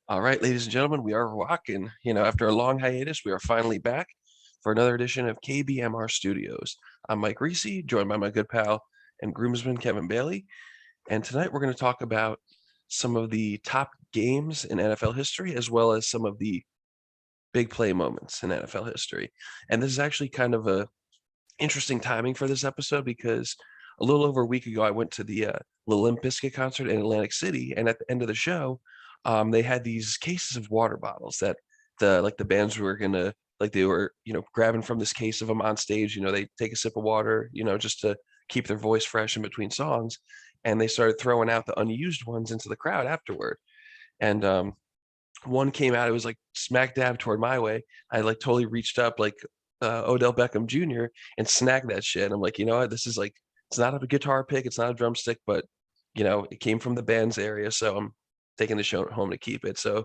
All right, ladies and gentlemen, we are rocking. After a long hiatus, we are finally back for another edition of KBMR Studios. I'm Mike Risi, joined by my good pal and groomsman Kevin Bailey. And tonight we're going to talk about some of the top games in NFL history, as well as some of the big play moments in NFL history. And this is actually kind of a interesting timing for this episode because a little over a week ago, I went to the Limp Bizkit concert in Atlantic City, and at the end of the show, they had these cases of water bottles that the bands were gonna they were grabbing from this case of them on stage. They take a sip of water, just to keep their voice fresh in between songs, and they started throwing out the unused ones into the crowd afterward. And one came out, it was like smack dab toward my way. I like totally reached up like Odell Beckham Jr. and snagged that shit. I'm like, you know what? This is like, it's not a guitar pick, it's not a drumstick, but it came from the band's area, so I'm taking the show home to keep it. So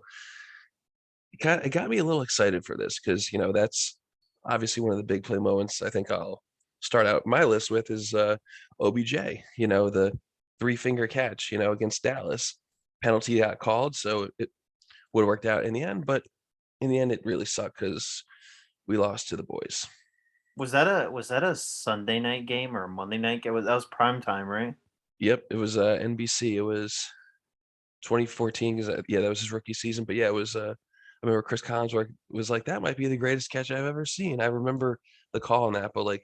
it got me a little excited for this because that's obviously one of the big play moments. I think I'll start out my list with is OBJ. The three-finger catch, against Dallas. Penalty got called, so it would have worked out in the end, but in the end, it really sucked because we lost to the boys. Was that a Sunday night game or a Monday night game? That was prime time, right? Yep, it was NBC. It was 2014 because yeah, that was his rookie season. But yeah, it was. I remember Chris Collinsworth was like, "That might be the greatest catch I've ever seen." I remember the call on that, but like,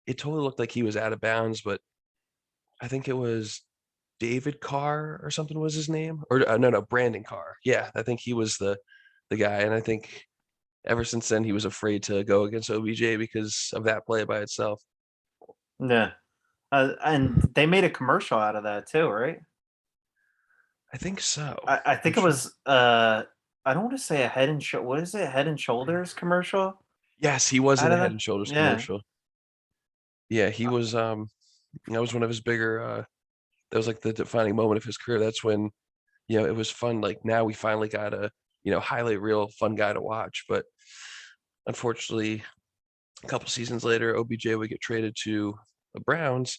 it totally looked like he was out of bounds. But I think it was David Carr or something was his name, or no, Brandon Carr. Yeah, I think he was the guy, and I think ever since then he was afraid to go against OBJ because of that play by itself. Yeah. And they made a commercial out of that too, right? I think so. I I'm think it sure. was I don't want to say a what is it? Head and Shoulders commercial Yes, he was in out the of Head that? and Shoulders Yeah. commercial. Yeah, he Uh, was. That was one of his bigger. That was like the defining moment of his career. That's when it was fun. Like now we finally got a highlight reel fun guy to watch. But unfortunately, a couple seasons later, OBJ would get traded to the Browns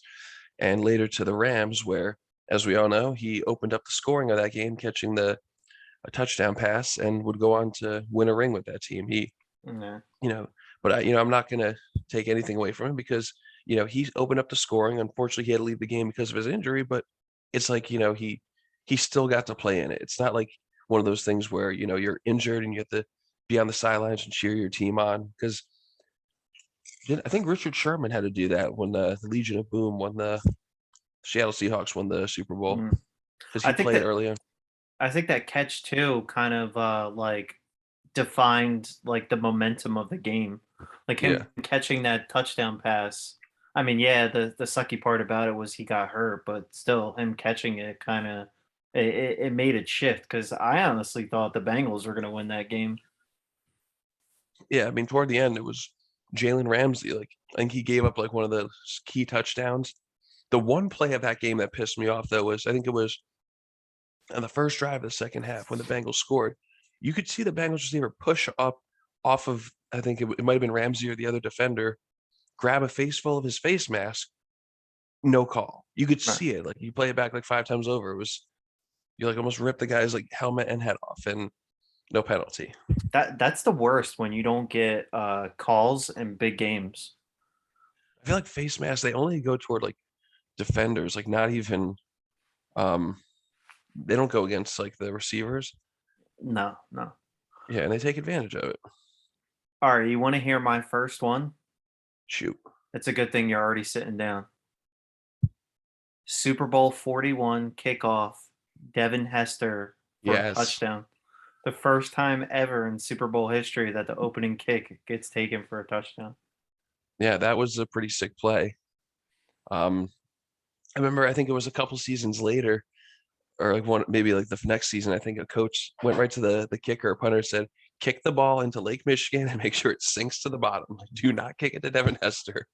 and later to the Rams, where, as we all know, he opened up the scoring of that game, catching the a touchdown pass, and would go on to win a ring with that team. He, yeah. you know, but I'm not gonna take anything away from him because he opened up the scoring. Unfortunately, he had to leave the game because of his injury, but it's like he still got to play in it. It's not like one of those things where you're injured and you have to be on the sidelines and cheer your team on because I think Richard Sherman had to do that when the Legion of Boom won the Seattle Seahawks won the Super Bowl Mm. because I he think played that early on. I think that catch too kind of like defined like the momentum of the game. Like Yeah, him catching that touchdown pass. I mean, yeah, the sucky part about it was he got hurt, but still him catching it kind of it made it shift because I honestly thought the Bengals were going to win that game. yeah. I mean, toward the end, it was Jalen Ramsey. Like I think he gave up like one of the key touchdowns. The one play of that game that pissed me off though was I think it was on the first drive of the second half when the Bengals scored. You could see the Bengals receiver push up off of I think it might have been Ramsey or the other defender, grab a face full of his face mask, no call. You could Right. see it. Like you play it back like five times over. It was you like almost ripped the guy's like helmet and head off and no penalty. That's the worst when you don't get calls in big games. I feel like face masks they only go toward like defenders, like not even um they don't go against like the receivers. No, no. Yeah, and they take advantage of it. All right, you want to hear my first one? Shoot. It's a good thing you're already sitting down. Super Bowl 41 kickoff, Devin Hester for a Yes. touchdown. The first time ever in Super Bowl history that the opening kick gets taken for a touchdown. Yeah, that was a pretty sick play. Um I remember I think it was a couple seasons later or like one maybe like the next season, I think a coach went right to the kicker, a punter said, kick the ball into Lake Michigan and make sure it sinks to the bottom. Like, do not kick it to Devin Hester.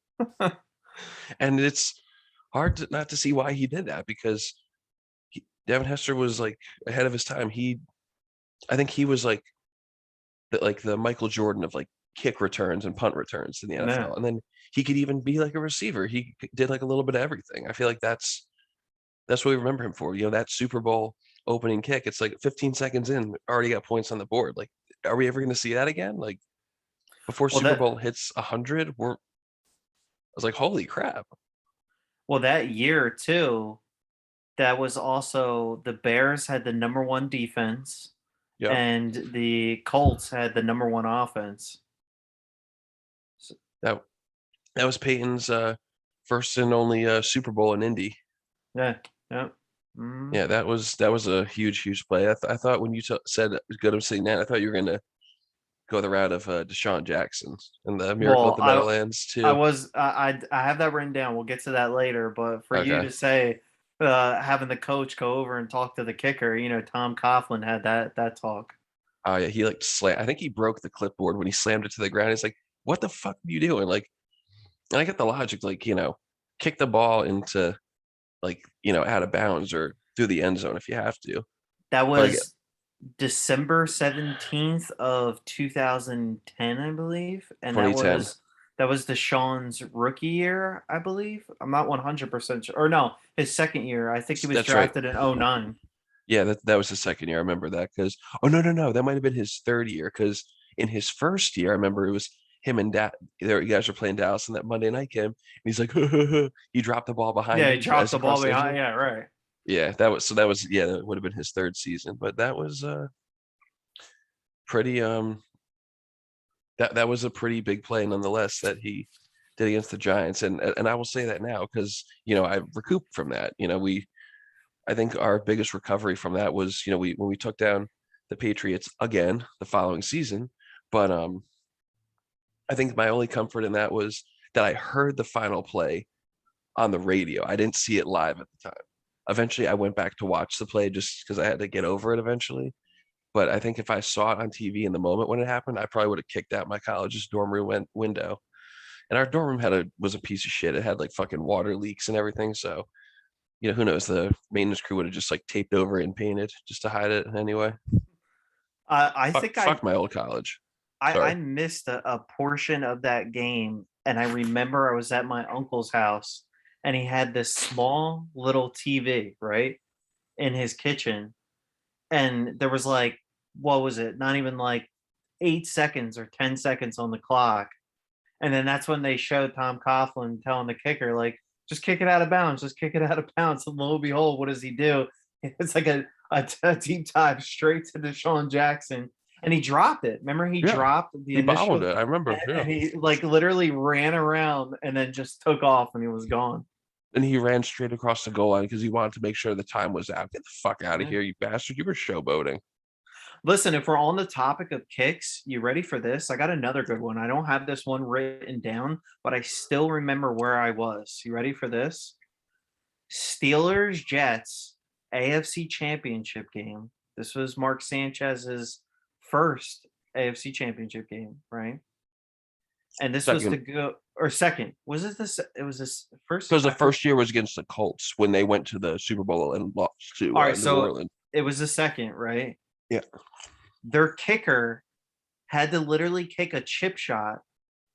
And it's hard not to see why he did that because Devin Hester was like ahead of his time. I think he was like the Michael Jordan of like kick returns and punt returns in the Yeah. NFL. And then he could even be like a receiver. He did like a little bit of everything. I feel like that's what we remember him for. That Super Bowl opening kick. It's like 15 seconds in, already got points on the board. Like, are we ever going to see that again? Like before Well, Super Bowl hits 100, I was like, holy crap. that year too, that was also the Bears had the number one defense, Yep. and the Colts had the number one offense. So, That that was Peyton's first and only Super Bowl in Indy. yeah, yeah. Mm. Yeah, that was a huge play. I thought when you said good of St. Nat, I thought you were gonna go the route of Deshaun Jackson and the Miracle at Well, the Meadowlands I too. was I have that written down. We'll get to that later. But for you Okay. to say having the coach go over and talk to the kicker, Tom Coughlin had that talk. Oh yeah, he like slam. I think he broke the clipboard when he slammed it to the ground. He's like, "What the fuck are you doing?" Like, and I get the logic, like kick the ball into like out of bounds or through the end zone if you have to. That But like was December 17th of 2010, I believe, and 2010, that was Deshaun's rookie year, I believe. I'm not 100% sure. Or no, his second year. I think he was that's right. drafted in '09. Yeah, that was his second year. I remember that because no, that might have been his third year because in his first year, I remember it was him and you guys were playing Dallas in that Monday night game, and he's like, he dropped the ball behind Yeah, he him dropped as he the ball crossed the end behind. zone. Yeah, right. Yeah, that was yeah, that would have been his third season, but that was pretty that was a pretty big play nonetheless that he did against the Giants, and I will say that now because I recouped from that. I think our biggest recovery from that was we when we took down the Patriots again the following season, but I think my only comfort in that was that I heard the final play on the radio. I didn't see it live at the time. Eventually, I went back to watch the play just because I had to get over it eventually. But I think if I saw it on TV in the moment when it happened, I probably would have kicked out my college's dorm room window. And our dorm room was a piece of shit. It had like fucking water leaks and everything. So who knows? The maintenance crew would have just like taped over it and painted just to hide it anyway. I Fuck, think fuck my old college. I Sorry. missed a portion of that game, and I remember I was at my uncle's house, and he had this small little TV right in his kitchen, and there was like, what was it? Not even like 8 seconds or 10 seconds on the clock, and then that's when they showed Tom Coughlin telling the kicker like, just kick it out of bounds, just kick it out of bounds. And lo and behold, what does he do? It's like a deep dive straight to Deshaun Jackson, and he dropped it. Remember, he Yeah, dropped the he bobbled initial, it. I remember. Yeah, and he like literally ran around and then just took off, and he was gone. and he ran straight across the goal line because he wanted to make sure the time was out. Get the fuck out of Yeah. here, you bastard! You were showboating. Listen, if we're on the topic of kicks, you ready for this? I got another good one. I don't have this one written down, but I still remember where I was. You ready for this? Steelers Jets AFC Championship game. This was Mark Sanchez's first AFC Championship game, right? And this was to Second, go or second. Was it this? It was this first. because the first year was against the Colts when they went to the Super Bowl and lost to All right, New so Orleans. it was the second, right? Yeah. Their kicker had to literally kick a chip shot,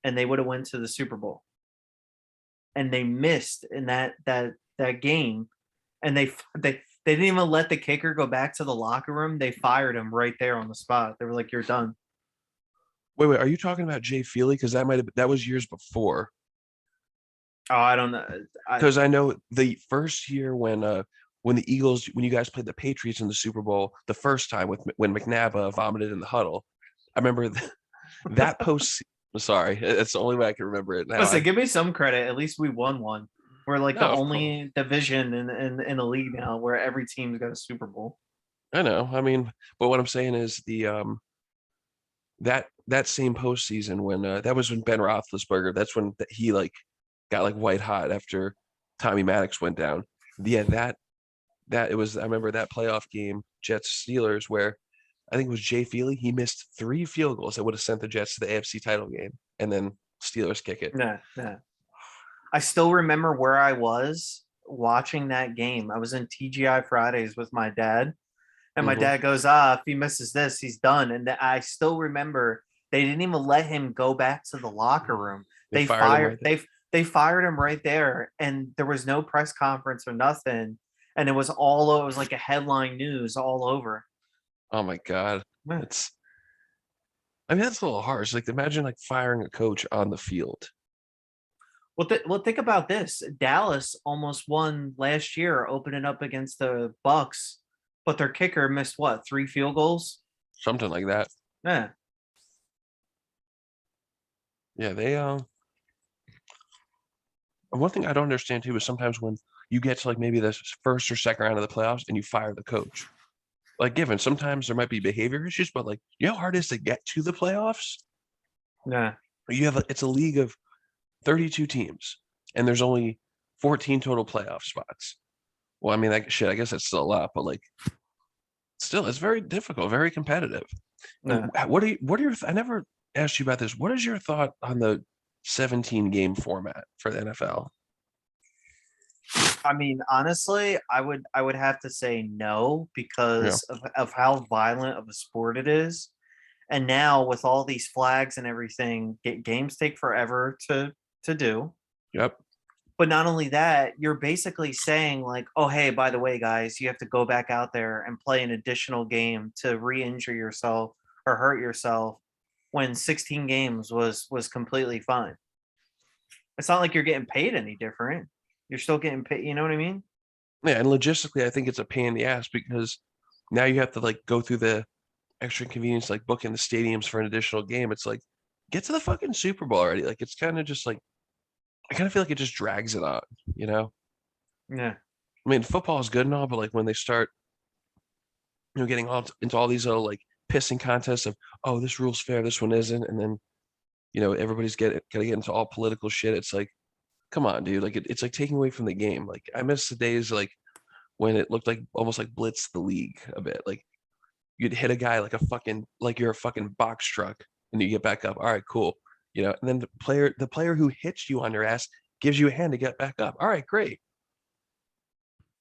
and they would have went to the Super Bowl. And they missed in that game, and they didn't even let the kicker go back to the locker room. They fired him right there on the spot. They were like, "You're done." Wait, are you talking about Jay Feely? Because that was years before. Oh, I don't know. Because I know the first year when the Eagles when you guys played the Patriots in the Super Bowl the first time when McNabb vomited in the huddle. I remember that post. Sorry, it's the only way I can remember it now. Listen, give me some credit. At least we won one. We're like No, the of course. only division in the league now where every team's got a Super Bowl. I know. I mean, but what I'm saying is that same postseason when that was when Ben Roethlisberger. That's when he like got like white hot after Tommy Maddox went down. Yeah, that it was. I remember that playoff game, Jets Steelers, where I think it was Jay Feely. He missed 3 field goals that would have sent the Jets to the AFC title game, and then Steelers kick it. Yeah, yeah. I still remember where I was watching that game. I was in TGI Fridays with my dad, and my Hmm. dad goes, "Ah, if he misses this, he's done." And I still remember they didn't even let him go back to the locker room. They fired him right there. They fired him right there, and there was no press conference or nothing. and it was like a headline news all over. Oh my God. Yeah. It's I mean, that's a little harsh. Like imagine like firing a coach on the field. Well, think about this. Dallas almost won last year, opening up against the Bucks, but their kicker missed what, 3 field goals? Something like that. Yeah, Yeah, they one thing I don't understand too is sometimes when you get to like maybe the first or second round of the playoffs and you fire the coach. Like given sometimes there might be behavior issues, but like you know how hard it is to get to the playoffs? yeah, You have it's a league of 32 teams and there's only 14 total playoff spots. Well, I mean, like shit, I guess that's still a lot, but like still it's very difficult, very competitive. yeah. What are your I never asked you about this. What is your thought on the 17 game format for the NFL? I mean, honestly, I would have to say no Yeah. because of how violent of a sport it is. And now with all these flags and everything, games take forever to do. Yep. But not only that, you're basically saying like, "Oh, hey, by the way, guys, you have to go back out there and play an additional game to re-injure yourself or hurt yourself when 16 games was completely fine." It's not like you're getting paid any different. You're still getting paid, you know what I mean? Yeah, and logistically, I think it's a pain in the ass because now you have to like go through the extra inconvenience, like booking the stadiums for an additional game. It's like get to the fucking Super Bowl already. Like it's kind of just like I kind of feel like it just drags it on, you know? Yeah. I mean, football is good and all, but like when they start, getting all into all these little like pissing contests of, oh, this rule's fair, this one isn't, and then everybody's gotta get into all political shit. It's like, come on, dude. Like it's like taking away from the game. Like I miss the days like when it looked like almost like blitz the league a bit. Like you'd hit a guy like a fucking like you're a fucking box truck and you get back up. All right, cool. And then the player who hits you on your ass gives you a hand to get back up. All right, great.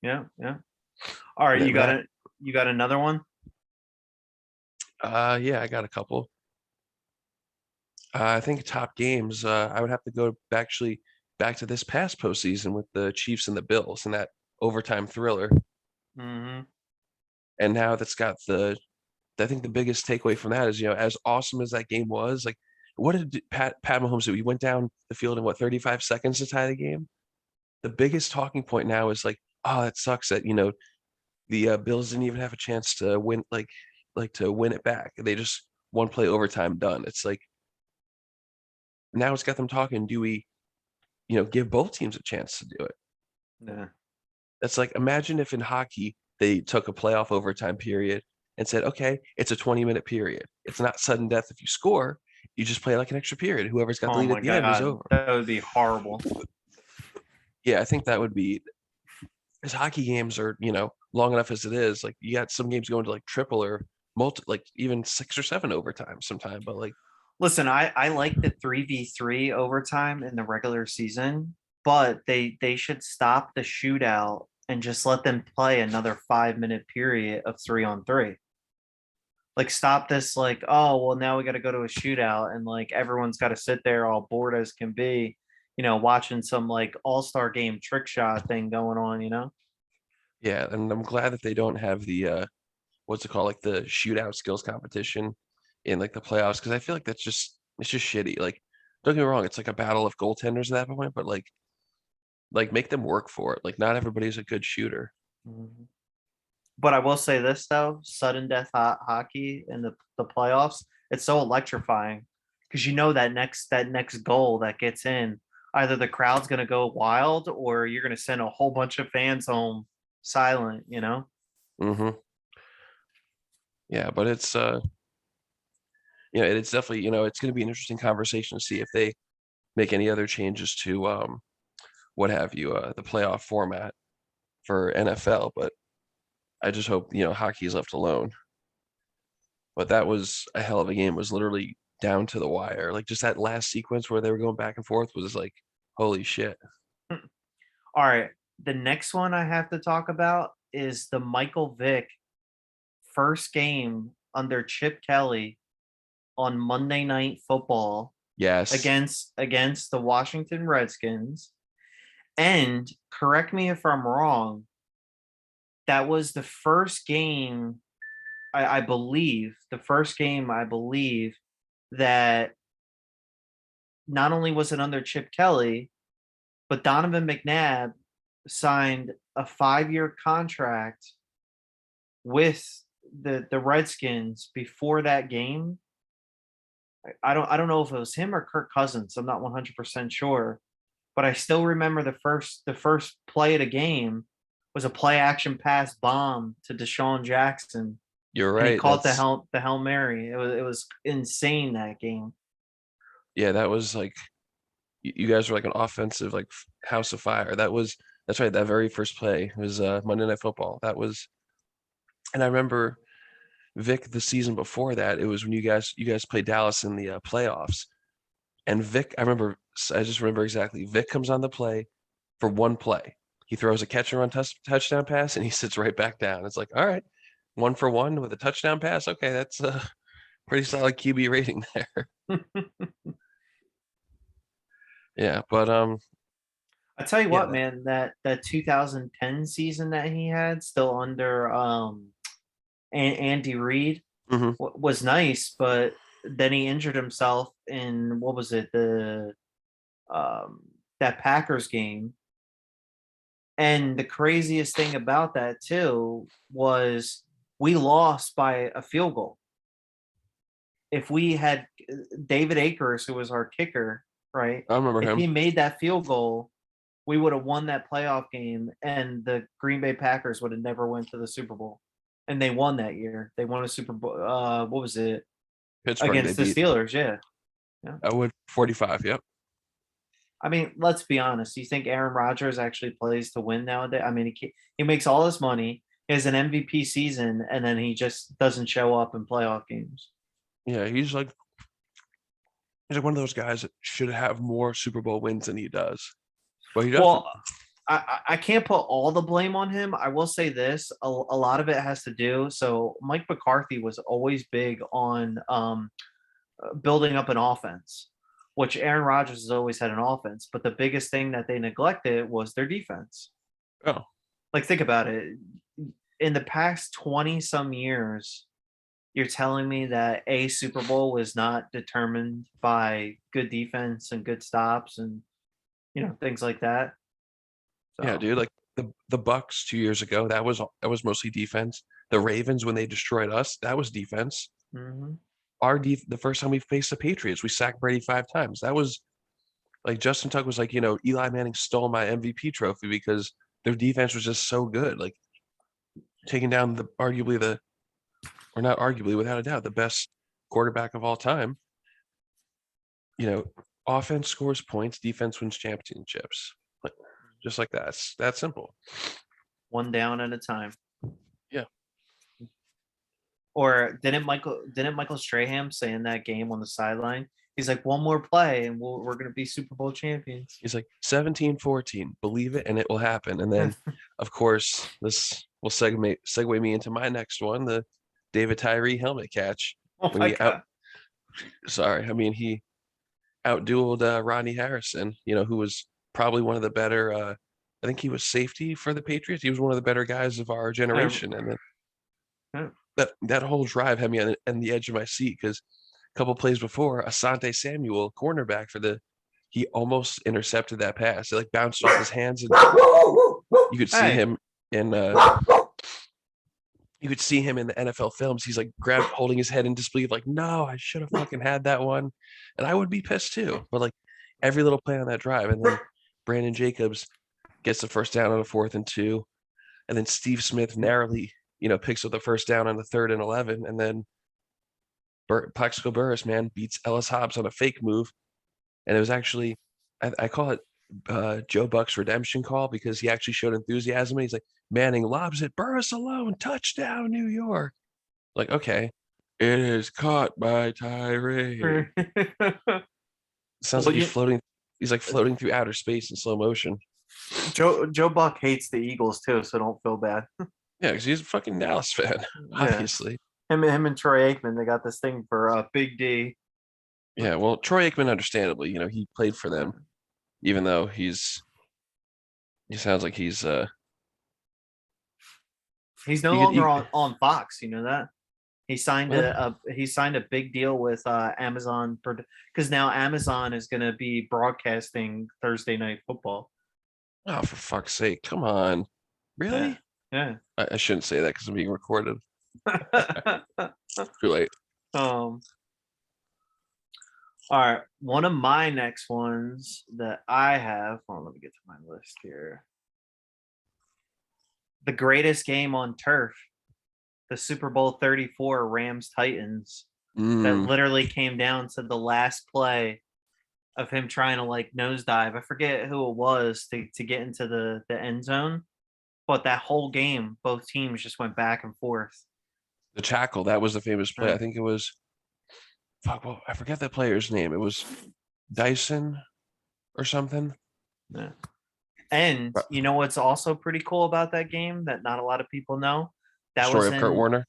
Yeah. Yeah. All right, And that you got another one? yeah, I got a couple. I think top games, I would have to go actually back to this past postseason with the Chiefs and the Bills and that overtime thriller. Mhm. And now that's got I think the biggest takeaway from that is, as awesome as that game was, like, what did Pat Mahomes do? He went down the field in what 35 seconds to tie the game. The biggest talking point now is like, oh, that sucks that the Bills didn't even have a chance to win, like to win it back. They just one play overtime done. It's like now it's got them talking. Do we, give both teams a chance to do it? Yeah. That's like imagine if in hockey they took a playoff overtime period and said, okay, it's a 20-minute period. It's not sudden death if you score. You just play like an extra period. Whoever's got the Oh lead my at the end is god, over. that would be horrible. Yeah, I think that would be because hockey games are, long enough as it is. Like you got some games going to like triple or like even 6 or 7 overtime sometime. But like, Listen, I like the 3v3 overtime in the regular season, but they should stop the shootout and just let them play another 5-minute period of 3-on-3. Like stop this like, oh, well now we got to go to a shootout and like everyone's got to sit there all bored as can be, watching some like all-star game trick shot thing going on. yeah, and I'm glad that they don't have the what's it called, like the shootout skills competition in like the playoffs because I feel like it's just shitty. Like, don't get me wrong, it's like a battle of goaltenders at that point, but like make them work for it. Like, not everybody's a good shooter. Mhm. But I will say this though, sudden death hockey in the playoffs, it's so electrifying because that next goal that gets in, either the crowd's gonna go wild or you're gonna send a whole bunch of fans home silent. Hmm. Yeah, but it's definitely it's going to be an interesting conversation to see if they make any other changes to what have you the playoff format for NFL. But I just hope hockey is left alone. But that was a hell of a game. It was literally down to the wire. Like just that last sequence where they were going back and forth was like, holy shit. All right. The next one I have to talk about is the Michael Vick first game under Chip Kelly on Monday Night Football Yes. against the Washington Redskins. And correct me if I'm wrong, that was the first game, I believe, the first game I believe that not only was it under Chip Kelly, but Donovan McNabb signed a 5-year contract with the Redskins before that game. I don't know if it was him or Kirk Cousins. I'm not 100% sure, but I still remember the first play of the game was a play action pass bomb to Deshaun Jackson, You're and he right. caught That's the Hail Mary. It was insane that game. yeah, that was like you guys were like an offensive like house of fire. That's right. That very first play was Monday Night Football. That was, and I remember Vic the season before that. It was when you guys played Dallas in the playoffs, and Vic. I just remember exactly. Vic comes on the play for one play. He throws a catch and run touchdown pass, and he sits right back down. It's like, all right, 1 for 1 with a touchdown pass. Okay, that's a pretty solid QB rating there. Yeah, but I tell you yeah, what, man, that 2010 season that he had still under Andy Reid mhm. was nice, but then he injured himself in, what was it, the um that Packers game. And the craziest thing about that too was we lost by a field goal. If we had David Akers, who was our kicker, right? I remember If he him. made that field goal, we would have won that playoff game, and the Green Bay Packers would have never went to the Super Bowl. And they won that year. They won a Super Bowl. What was it, Pittsburgh, they against the beat. Steelers? Yeah, yeah. I would 45. Yep. I mean, let's be honest. You think Aaron Rodgers actually plays to win nowadays? I mean, he makes all this money, he has an MVP season, and then he just doesn't show up in playoff games. Yeah, he's like one of those guys that should have more Super Bowl wins than he does, but he doesn't. Well, I can't put all the blame on him. I will say this: a lot of it has to do. So Mike McCarthy was always big on building up an offense, which Aaron Rodgers has always had an offense. But the biggest thing that they neglected was their defense. Oh, Like, think about it. In the past 20 some years, you're telling me that a Super Bowl was not determined by good defense and good stops and things like that. yeah, So, dude. Like the Bucks 2 years ago, that was mostly defense. The Ravens when they destroyed us, that was defense. mhm. The first time we faced the Patriots, we sacked Brady 5 times. That was like Justin Tuck was like, Eli Manning stole my MVP trophy because their defense was just so good. Like taking down or not arguably, without a doubt, the best quarterback of all time. You know, offense scores points, defense wins championships. Like just like that. It's that simple. One down at a time. Yeah. Or didn't Michael Strahan say in that game on the sideline? He's like, one more play and we're gonna be Super Bowl champions. He's like 17-14, believe it and it will happen. And then of course this will segue me into my next one, the David Tyree helmet catch. Oh When my he out god. sorry, I mean he outdueled Rodney Harrison, who was probably one of the better I think he was safety for the Patriots. He was one of the better guys of our generation. And then Yeah. that whole drive had me on the edge of my seat because a couple plays before, Asante Samuel, cornerback for he almost intercepted that pass. It like bounced off his hands, and you could see Hey. him in you could see him in the NFL films. He's like holding his head in disbelief, like, no, I should have fucking had that one. And I would be pissed too. But like every little play on that drive, and then Brandon Jacobs gets the first down on a 4th and 2, and then Steve Smith narrowly, picks up the first down on the 3rd and 11, and then Plaxico Burress, man, beats Ellis Hobbs on a fake move. And it was actually, I call it Joe Buck's redemption call because he actually showed enthusiasm. He's like, Manning lobs it, Burris alone, touchdown, New York. Like, okay, it is caught by Tyree. Sounds Well, like he's like floating through outer space in slow motion. Joe Buck hates the Eagles too, so don't feel bad. Yeah, because he's a fucking Dallas fan, Yeah, obviously. him and Troy Aikman, they got this thing for Big D. Yeah, well, Troy Aikman, understandably, he played for them, even though he sounds like he's He's no You could longer you on Fox. You know that he signed well, he signed a big deal with Amazon because now Amazon is going to be broadcasting Thursday Night Football. oh, for fuck's sake, come on. Yeah, Really? yeah. I shouldn't say that because I'm being recorded. Too late. um. All right, one of my next ones that I have. Hold on, let me get to my list here. The greatest game on turf, the Super Bowl 34 Rams Titans, that Mm, literally came down to the last play of him trying to like nosedive. I forget who it was to get into the end zone, but that whole game, both teams just went back and forth. the tackle, that was the famous play. Uh, I think it was fuck. Well, I forget that player's name. It was Dyson or something. yeah. And But you know what's also pretty cool about that game that not a lot of people know? the That story was of Kurt in Warner.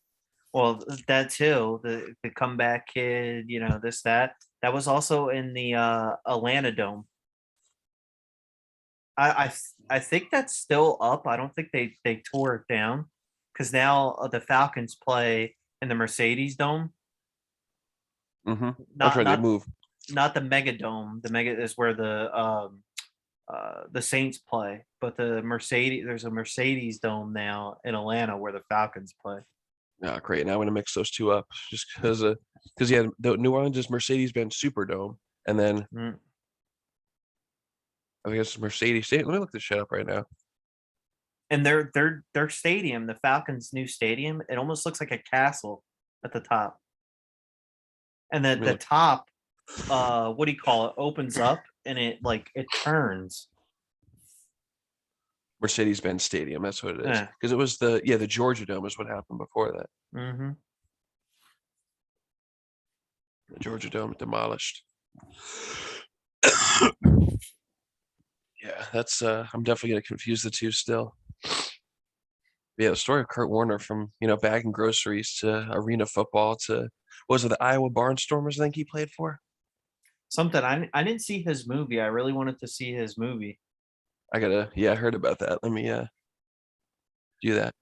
well, that too, the comeback kid, you know, this that. That was also in the Atlanta Dome. I think that's still up. I don't think they tore it down because now the Falcons play in the Mercedes Dome. Mm-hmm. That's Not right. They not move. not the Mega Dome. The Mega is where the Saints play, but there's a Mercedes Dome now in Atlanta where the Falcons play. Yeah, great. Now I'm gonna mix those two up just because yeah, the New Orleans is Mercedes-Benz Superdome, and then Mm. I guess Mercedes. Let me look this shit up right now. And their stadium, the Falcons' new stadium, it almost looks like a castle at the top. And Let me the look. top, what do you call it, opens up and it turns. Mercedes-Benz Stadium. That's what it is. Yeah. Because it was the Georgia Dome is what happened before that. Mm-hmm. The Georgia Dome demolished. Yeah, that's I'm definitely gonna confuse the two still. Yeah, the story of Kurt Warner from bagging groceries to arena football to was it the Iowa Barnstormers? I think he played for. Something I didn't see his movie. I really wanted to see his movie. I heard about that. Let me do that.